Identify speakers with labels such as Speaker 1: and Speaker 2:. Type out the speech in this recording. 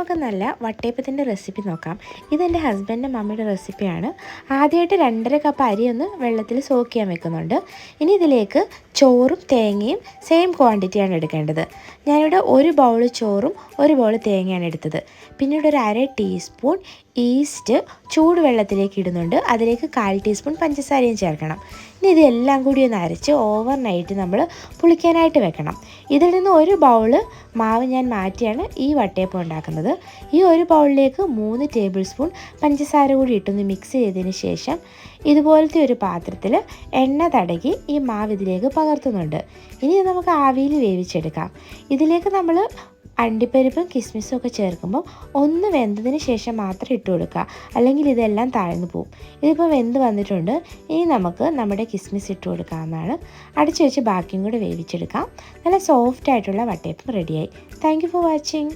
Speaker 1: നമുക്ക് നല്ല വട്ടയപ്പത്തിൻ്റെ റെസിപ്പി നോക്കാം. ഇതെൻ്റെ ഹസ്ബൻഡിൻ്റെ മമ്മിയുടെ റെസിപ്പിയാണ്. ആദ്യമായിട്ട് 2.5 കപ്പ് അരി ഒന്ന് വെള്ളത്തിൽ സോക്ക് ചെയ്യാൻ വെക്കുന്നുണ്ട്. ഇനി ഇതിലേക്ക് ചോറും തേങ്ങയും സെയിം ക്വാണ്ടിറ്റിയാണ് എടുക്കേണ്ടത്. ഞാനിവിടെ 1 ബൗൾ ചോറും 1 ബൗൾ തേങ്ങയാണ് എടുത്തത്. പിന്നീട് ഒരു 1/2 ടീസ്പൂൺ ഈസ്റ്റ് ചൂടുവെള്ളത്തിലേക്ക് ഇടുന്നുണ്ട്. അതിലേക്ക് 1/4 ടീസ്പൂൺ പഞ്ചസാരയും ചേർക്കണം. ഇനി ഇതെല്ലാം കൂടി ഒന്ന് അരച്ച് ഓവർനൈറ്റ് നമ്മൾ പുളിക്കാനായിട്ട് വെക്കണം. ഇതിൽ നിന്ന് 1 ബൗള് മാവ് ഞാൻ മാറ്റിയാണ് ഈ വട്ടയപ്പം ഉണ്ടാക്കുന്നത്. ഈ 1 ബൗളിലേക്ക് 3 ടേബിൾ സ്പൂൺ പഞ്ചസാര കൂടി ഇട്ടൊന്ന് മിക്സ് ചെയ്തതിന് ശേഷം ഇതുപോലത്തെ ഒരു പാത്രത്തിൽ എണ്ണ തടകി ഈ മാവ് ഇതിലേക്ക് പകർത്തുന്നുണ്ട്. ഇനി നമുക്ക് ആവിയിൽ വേവിച്ചെടുക്കാം. ഇതിലേക്ക് നമ്മൾ അണ്ടിപ്പരിപ്പും കിസ്മിസും ഒക്കെ ചേർക്കുമ്പോൾ ഒന്ന് വെന്തതിന് ശേഷം മാത്രം ഇട്ട് കൊടുക്കുക, അല്ലെങ്കിൽ ഇതെല്ലാം താഴ്ന്നു പോകും. ഇതിപ്പോൾ വെന്ത് വന്നിട്ടുണ്ട്. ഇനി നമുക്ക് നമ്മുടെ കിസ്മിസ് ഇട്ട് കൊടുക്കാവുന്നതാണ്. അടച്ചു വെച്ച് ബാക്കിയും കൂടെ വേവിച്ചെടുക്കാം. നല്ല സോഫ്റ്റ് ആയിട്ടുള്ള വട്ടയപ്പം റെഡിയായി. Thank you for watching.